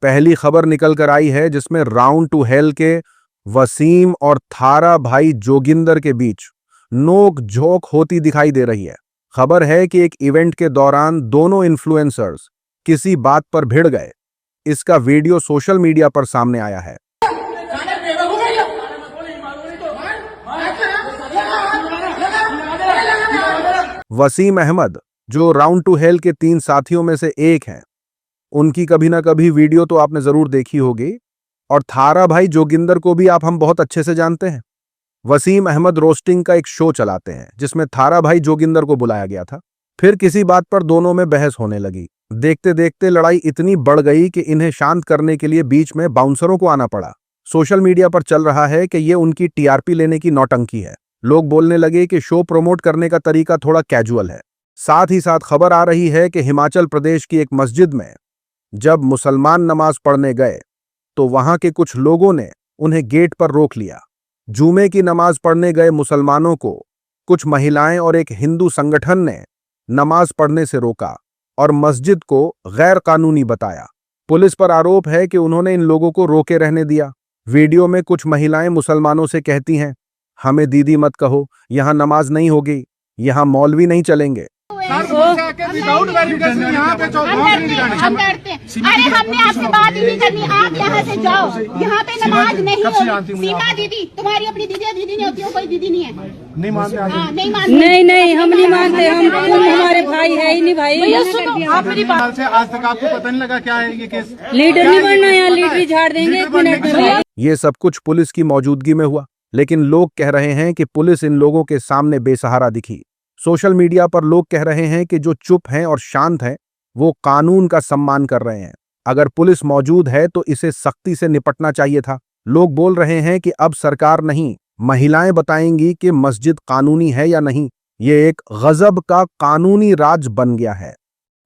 पहली खबर निकल कर आई है जिसमें राउंड टू हेल के वसीम और थारा भाई जोगिंदर के बीच नोक झोंक होती दिखाई दे रही है। खबर है कि एक इवेंट के दौरान दोनों इन्फ्लुएंसर्स किसी बात पर भिड़ गए। इसका वीडियो सोशल मीडिया पर सामने आया है। वसीम अहमद, जो राउंड टू हेल के 3 साथियों में से एक हैं, उनकी कभी ना कभी वीडियो तो आपने जरूर देखी होगी, और थारा भाई जोगिंदर को भी हम बहुत अच्छे से जानते हैं। वसीम अहमद रोस्टिंग का एक शो चलाते हैं जिसमें थारा भाई जोगिंदर को बुलाया गया था। फिर किसी बात पर दोनों में बहस होने लगी। देखते देखते लड़ाई इतनी बढ़ गई कि इन्हें शांत करने के लिए बीच में बाउंसरों को आना पड़ा। सोशल मीडिया पर चल रहा है कि ये उनकी टीआरपी लेने की नौटंकी है। लोग बोलने लगे कि शो प्रमोट करने का तरीका थोड़ा कैजुअल है। साथ ही साथ खबर आ रही है कि हिमाचल प्रदेश की एक मस्जिद में जब मुसलमान नमाज पढ़ने गए तो वहां के कुछ लोगों ने उन्हें गेट पर रोक लिया। जुमे की नमाज पढ़ने गए मुसलमानों को कुछ महिलाएं और एक हिंदू संगठन ने नमाज पढ़ने से रोका और मस्जिद को गैर कानूनी बताया। पुलिस पर आरोप है कि उन्होंने इन लोगों को रोके रहने दिया। वीडियो में कुछ महिलाएं मुसलमानों से कहती हैं, हमें दीदी मत कहो, यहां नमाज नहीं होगी, यहां मौलवी नहीं चलेंगे। विदाउट वेरिफिकेशन यहाँ पे हम डरते हैं। अरे हमने आपसे बात ही नहीं करनी, आप यहाँ से जाओ। यहाँ पे नमाज नहीं होगी। सीमा दीदी, तुम्हारी अपनी दीदी नहीं होती हो, कोई दीदी नहीं है। नहीं मानते? नहीं मानते। नहीं हम नहीं मानते। हम हमारे भाई है ही नहीं भाई। आप मेरी बात से आज तक आपको पता नहीं लगा क्या है ये केस? लीडर नहीं बनना, यहाँ लीडर झाड़ देंगे 1 मिनट में। ये सब कुछ पुलिस की मौजूदगी में हुआ, लेकिन लोग कह रहे हैं कि पुलिस इन लोगों के सामने बेसहारा दिखी। सोशल मीडिया पर लोग कह रहे हैं कि जो चुप हैं और शांत हैं वो कानून का सम्मान कर रहे हैं। अगर पुलिस मौजूद है तो इसे सख्ती से निपटना चाहिए था। लोग बोल रहे हैं कि अब सरकार नहीं, महिलाएं बताएंगी कि मस्जिद कानूनी है या नहीं। ये एक गजब का कानूनी राज बन गया है।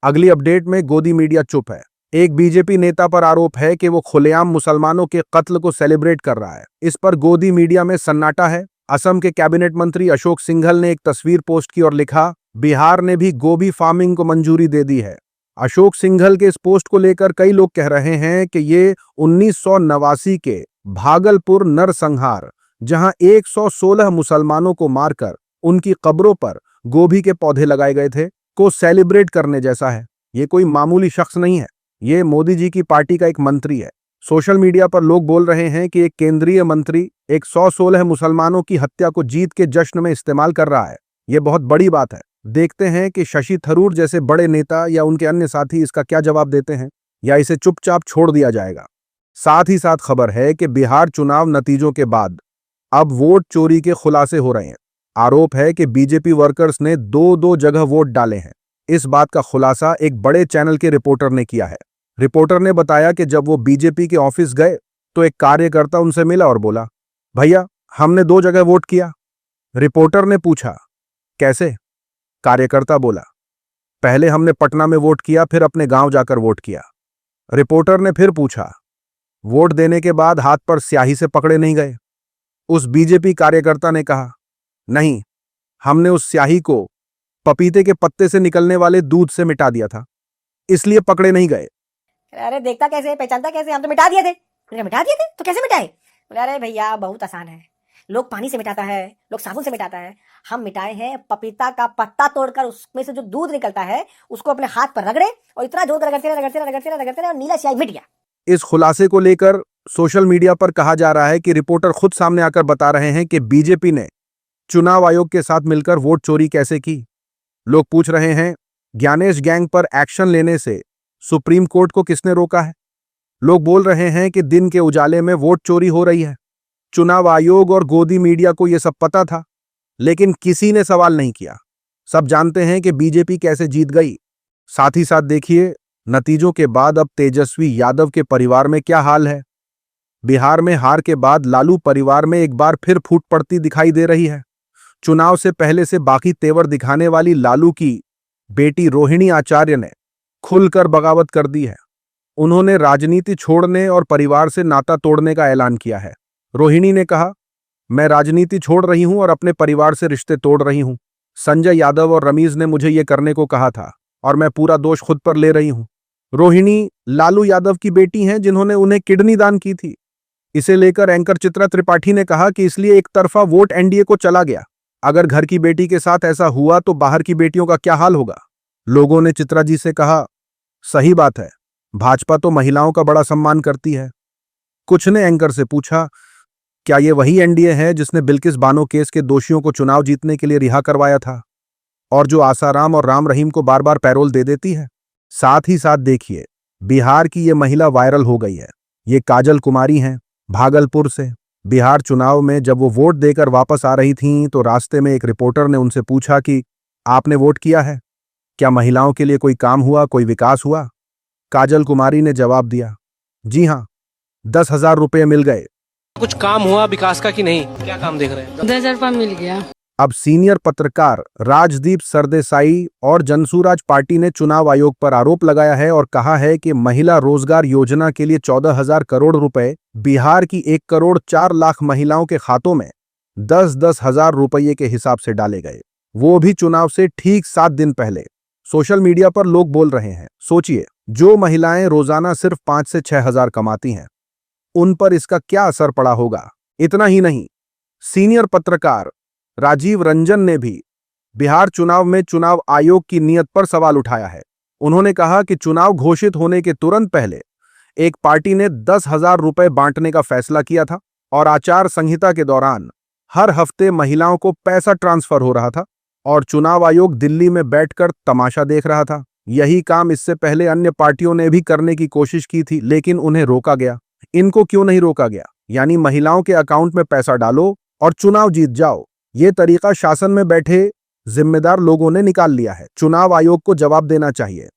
अगली अपडेट में गोदी मीडिया चुप है। एक बीजेपी नेता पर आरोप है कि वो खुलेआम मुसलमानों के कत्ल को सेलिब्रेट कर रहा है। इस पर गोदी मीडिया में सन्नाटा है। असम के कैबिनेट मंत्री अशोक सिंघल ने एक तस्वीर पोस्ट की और लिखा, बिहार ने भी गोभी फार्मिंग को मंजूरी दे दी है। अशोक सिंघल के इस पोस्ट को लेकर कई लोग कह रहे हैं कि ये 1989 के भागलपुर नरसंहार, जहां 116 मुसलमानों को मारकर उनकी कब्रों पर गोभी के पौधे लगाए गए थे, को सेलिब्रेट करने जैसा है। ये कोई मामूली शख्स नहीं है, ये मोदी जी की पार्टी का एक मंत्री है। सोशल मीडिया पर लोग बोल रहे हैं कि एक केंद्रीय मंत्री 116 मुसलमानों की हत्या को जीत के जश्न में इस्तेमाल कर रहा है। यह बहुत बड़ी बात है। देखते हैं कि शशि थरूर जैसे बड़े नेता या उनके अन्य साथी इसका क्या जवाब देते हैं, या इसे चुपचाप छोड़ दिया जाएगा। साथ ही साथ खबर है कि बिहार चुनाव नतीजों के बाद अब वोट चोरी के खुलासे हो रहे हैं। आरोप है कि बीजेपी वर्कर्स ने 2-2 जगह वोट डाले हैं। इस बात का खुलासा एक बड़े चैनल के रिपोर्टर ने किया है। रिपोर्टर ने बताया कि जब वो बीजेपी के ऑफिस गए तो एक कार्यकर्ता उनसे मिला और बोला, भैया हमने 2 जगह वोट किया। रिपोर्टर ने पूछा, कैसे? कार्यकर्ता बोला, पहले हमने पटना में वोट किया, फिर अपने गांव जाकर वोट किया। रिपोर्टर ने फिर पूछा, वोट देने के बाद हाथ पर स्याही से पकड़े नहीं गए? उस बीजेपी कार्यकर्ता ने कहा, नहीं, हमने उस स्याही को पपीते के पत्ते से निकलने वाले दूध से मिटा दिया था, इसलिए पकड़े नहीं गए। अरे देखता कैसे, पहचानता कैसे? हम तो मिटा दिए थे। मिटा दिए थे तो कैसे मिटाए? बोले अरे भैया बहुत आसान है, लोग पानी से मिटाता है, लोग साबुन से मिटाता है, हम मिटाए हैं पपीता का पत्ता तोड़कर उसमें से जो दूध निकलता है उसको अपने हाथ पर रगड़े और इतना जोर रगड़ते और नीला स्याही मिट गया। इस खुलासे को लेकर सोशल मीडिया पर कहा जा रहा है कि रिपोर्टर खुद सामने आकर बता रहे हैं कि बीजेपी ने चुनाव आयोग के साथ मिलकर वोट चोरी कैसे की। लोग पूछ रहे हैं, ज्ञानेश गैंग पर एक्शन लेने से सुप्रीम कोर्ट को किसने रोका है? लोग बोल रहे हैं कि दिन के उजाले में वोट चोरी हो रही है। चुनाव आयोग और गोदी मीडिया को यह सब पता था, लेकिन किसी ने सवाल नहीं किया। सब जानते हैं कि बीजेपी कैसे जीत गई। साथ ही साथ देखिए नतीजों के बाद अब तेजस्वी यादव के परिवार में क्या हाल है। बिहार में हार के बाद लालू परिवार में एक बार फिर फूट पड़ती दिखाई दे रही है। चुनाव से पहले से बाकी तेवर दिखाने वाली लालू की बेटी रोहिणी आचार्य ने खुलकर बगावत कर दी है। उन्होंने राजनीति छोड़ने और परिवार से नाता तोड़ने का ऐलान किया है। रोहिणी ने कहा, मैं राजनीति छोड़ रही हूं और अपने परिवार से रिश्ते तोड़ रही हूं। संजय यादव और रमीज ने मुझे ये करने को कहा था और मैं पूरा दोष खुद पर ले रही हूं। रोहिणी लालू यादव की बेटी हैं जिन्होंने उन्हें किडनी दान की थी। इसे लेकर एंकर चित्रा त्रिपाठी ने कहा कि इसलिए एक तरफा वोट एनडीए को चला गया। अगर घर की बेटी के साथ ऐसा हुआ तो बाहर की बेटियों का क्या हाल होगा। लोगों ने चित्रा जी से कहा, सही बात है, भाजपा तो महिलाओं का बड़ा सम्मान करती है। कुछ ने एंकर से पूछा, क्या ये वही एनडीए है जिसने बिल्किस बानो केस के दोषियों को चुनाव जीतने के लिए रिहा करवाया था और जो आसाराम और राम रहीम को बार बार पैरोल दे देती है। साथ ही साथ देखिए, बिहार की ये महिला वायरल हो गई है। ये काजल कुमारी हैं, भागलपुर से। बिहार चुनाव में जब वो वोट देकर वापस आ रही थीं तो रास्ते में एक रिपोर्टर ने उनसे पूछा कि आपने वोट किया है, क्या महिलाओं के लिए कोई काम हुआ, कोई विकास हुआ। काजल कुमारी ने जवाब दिया, जी हां, 10,000 रुपये मिल गए। कुछ काम हुआ विकास का कि नहीं, क्या काम देख रहे हैं? 10,000 रुपया मिल गया। अब सीनियर पत्रकार राजदीप सरदेसाई और जनसुराज पार्टी ने चुनाव आयोग पर आरोप लगाया है और कहा है कि महिला रोजगार योजना के लिए 14,000 करोड़ रुपए बिहार की 1 करोड़ 4 लाख महिलाओं के खातों में 10-10 हजार रुपये के हिसाब से डाले गए, वो भी चुनाव से ठीक 7 दिन पहले। सोशल मीडिया पर लोग बोल रहे हैं, सोचिए, जो महिलाएं रोजाना सिर्फ 5 से 6 हजार कमाती हैं, उन पर इसका क्या असर पड़ा होगा। इतना ही नहीं, सीनियर पत्रकार राजीव रंजन ने भी बिहार चुनाव में चुनाव आयोग की नीयत पर सवाल उठाया है। उन्होंने कहा कि चुनाव घोषित होने के तुरंत पहले एक पार्टी ने 10,000 रुपए बांटने का फैसला किया था और आचार संहिता के दौरान हर हफ्ते महिलाओं को पैसा ट्रांसफर हो रहा था और चुनाव आयोग दिल्ली में बैठकर तमाशा देख रहा था। यही काम इससे पहले अन्य पार्टियों ने भी करने की कोशिश की थी, लेकिन उन्हें रोका गया। इनको क्यों नहीं रोका गया? यानी महिलाओं के अकाउंट में पैसा डालो और चुनाव जीत जाओ। ये तरीका शासन में बैठे जिम्मेदार लोगों ने निकाल लिया है। चुनाव आयोग को जवाब देना चाहिए।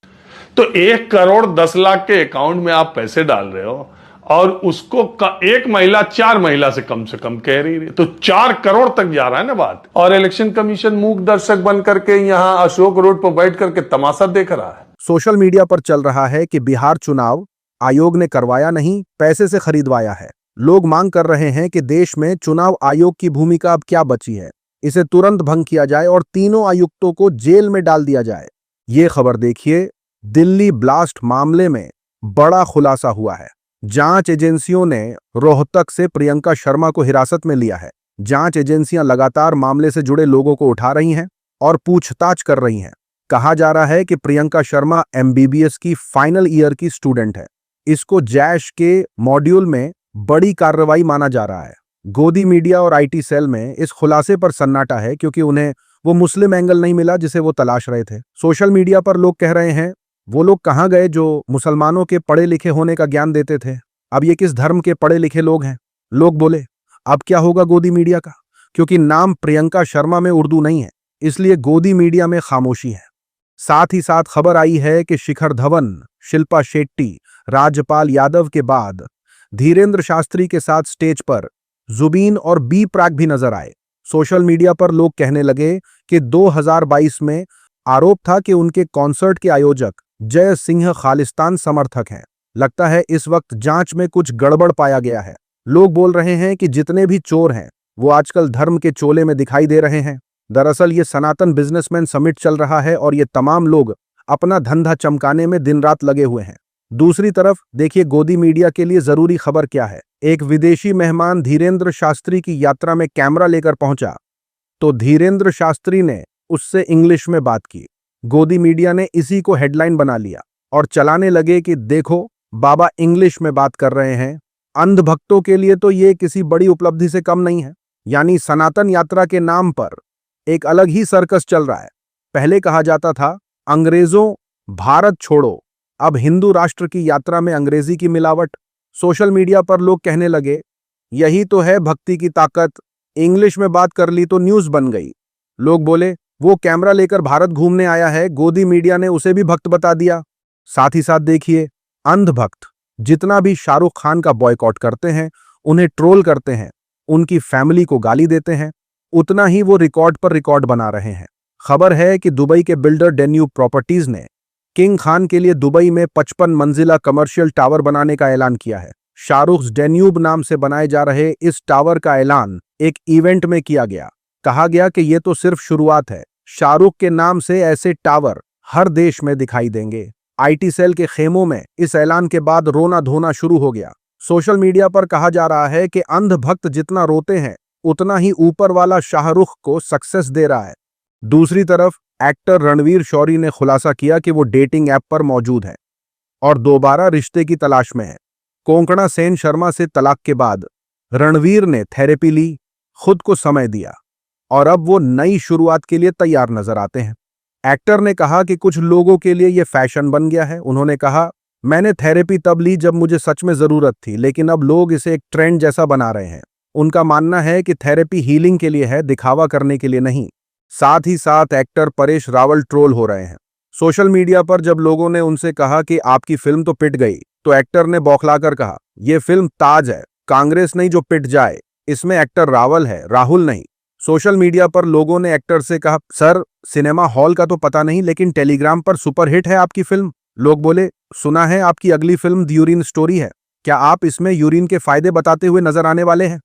तो 1 करोड़ 10 लाख के अकाउंट में आप पैसे डाल रहे हो और उसको एक महिला 4 महिला से कम कह रही है, तो 4 करोड़ तक जा रहा है ना बात। और इलेक्शन कमीशन मूक दर्शक बन करके यहां अशोक रोड पर बैठ करके तमाशा देख रहा है। सोशल मीडिया पर चल रहा है कि बिहार चुनाव आयोग ने करवाया नहीं, पैसे से खरीदवाया है। लोग मांग कर रहे हैं कि देश में चुनाव आयोग की भूमिका अब क्या बची है, इसे तुरंत भंग किया जाए और तीनों आयुक्तों को जेल में डाल दिया जाए। ये खबर देखिए, दिल्ली ब्लास्ट मामले में बड़ा खुलासा हुआ है। जांच एजेंसियों ने रोहतक से प्रियंका शर्मा को हिरासत में लिया है। जांच एजेंसियां लगातार मामले से जुड़े लोगों को उठा रही हैं और पूछताछ कर रही हैं। कहा जा रहा है कि प्रियंका शर्मा MBBS की फाइनल ईयर की स्टूडेंट है। इसको जैश के मॉड्यूल में बड़ी कार्रवाई माना जा रहा है। गोदी मीडिया और IT सेल में इस खुलासे पर सन्नाटा है क्योंकि उन्हें वो मुस्लिम एंगल नहीं मिला जिसे वो तलाश रहे थे। सोशल मीडिया पर लोग कह रहे हैं, वो लोग कहां गए जो मुसलमानों के पढ़े लिखे होने का ज्ञान देते थे? अब ये किस धर्म के पढ़े लिखे लोग हैं? लोग बोले, अब क्या होगा गोदी मीडिया का? क्योंकि नाम प्रियंका शर्मा में उर्दू नहीं है, इसलिए गोदी मीडिया में खामोशी है। साथ ही साथ खबर आई है कि शिखर धवन, शिल्पा शेट्टी, राजपाल यादव के बाद धीरेन्द्र शास्त्री के साथ स्टेज पर जुबीन और बी प्राक भी नजर आए। सोशल मीडिया पर लोग कहने लगे कि 2022 में आरोप था कि उनके कॉन्सर्ट के आयोजक जय सिंह खालिस्तान समर्थक हैं। लगता है इस वक्त जांच में कुछ गड़बड़ पाया गया है। लोग बोल रहे हैं कि जितने भी चोर हैं वो आजकल धर्म के चोले में दिखाई दे रहे हैं। दरअसल ये सनातन बिजनेसमैन समिट चल रहा है और ये तमाम लोग अपना धंधा चमकाने में दिन रात लगे हुए हैं। दूसरी तरफ देखिए, गोदी मीडिया के लिए जरूरी खबर क्या है। एक विदेशी मेहमान धीरेन्द्र शास्त्री की यात्रा में कैमरा लेकर पहुंचा तो धीरेन्द्र शास्त्री ने उससे इंग्लिश में बात की। गोदी मीडिया ने इसी को हेडलाइन बना लिया और चलाने लगे कि देखो, बाबा इंग्लिश में बात कर रहे हैं। अंध भक्तों के लिए तो ये किसी बड़ी उपलब्धि से कम नहीं है। यानी सनातन यात्रा के नाम पर एक अलग ही सर्कस चल रहा है। पहले कहा जाता था अंग्रेजों भारत छोड़ो, अब हिंदू राष्ट्र की यात्रा में अंग्रेजी की मिलावट। सोशल मीडिया पर लोग कहने लगे, यही तो है भक्ति की ताकत, इंग्लिश में बात कर ली तो न्यूज बन गई। लोग बोले, वो कैमरा लेकर भारत घूमने आया है, गोदी मीडिया ने उसे भी भक्त बता दिया। साथ ही साथ देखिए, अंध भक्त जितना भी शाहरुख खान का बॉयकॉट करते हैं, उन्हें ट्रोल करते हैं, उनकी फैमिली को गाली देते हैं, उतना ही वो रिकॉर्ड पर रिकॉर्ड बना रहे हैं। खबर है कि दुबई के बिल्डर डेन्यूब प्रॉपर्टीज ने किंग खान के लिए दुबई में 55 मंजिला कमर्शियल टावर बनाने का ऐलान किया है। शाहरुख डेन्यूब नाम से बनाए जा रहे इस टावर का ऐलान एक इवेंट में किया गया। कहा गया कि ये तो सिर्फ शुरुआत है, शाहरुख के नाम से ऐसे टावर हर देश में दिखाई देंगे। आईटी सेल के खेमों में इस ऐलान के बाद रोना धोना शुरू हो गया। सोशल मीडिया पर कहा जा रहा है कि अंध भक्त जितना रोते हैं उतना ही ऊपर वाला शाहरुख को सक्सेस दे रहा है। दूसरी तरफ एक्टर रणवीर शौरी ने खुलासा किया कि वो डेटिंग ऐप पर मौजूद है और दोबारा रिश्ते की तलाश में है। कोंकणा सेन शर्मा से तलाक के बाद रणवीर ने थेरेपी ली, खुद को समय दिया और अब वो नई शुरुआत के लिए तैयार नजर आते हैं। एक्टर ने कहा कि कुछ लोगों के लिए ये फैशन बन गया है। उन्होंने कहा, मैंने थेरेपी तब ली जब मुझे सच में जरूरत थी, लेकिन अब लोग इसे एक ट्रेंड जैसा बना रहे हैं। उनका मानना है कि थेरेपी हीलिंग के लिए है, दिखावा करने के लिए नहीं। साथ ही साथ एक्टर परेश रावल ट्रोल हो रहे हैं। सोशल मीडिया पर जब लोगों ने उनसे कहा कि आपकी फिल्म तो पिट गई, तो एक्टर ने बौखलाकर कहा, यह फिल्म ताज है, कांग्रेस नहीं जो पिट जाए। इसमें एक्टर रावल है, राहुल नहीं। सोशल मीडिया पर लोगों ने एक्टर से कहा, सर सिनेमा हॉल का तो पता नहीं, लेकिन टेलीग्राम पर सुपरहिट है आपकी फिल्म। लोग बोले, सुना है आपकी अगली फिल्म द यूरिन स्टोरी है, क्या आप इसमें यूरिन के फायदे बताते हुए नजर आने वाले हैं?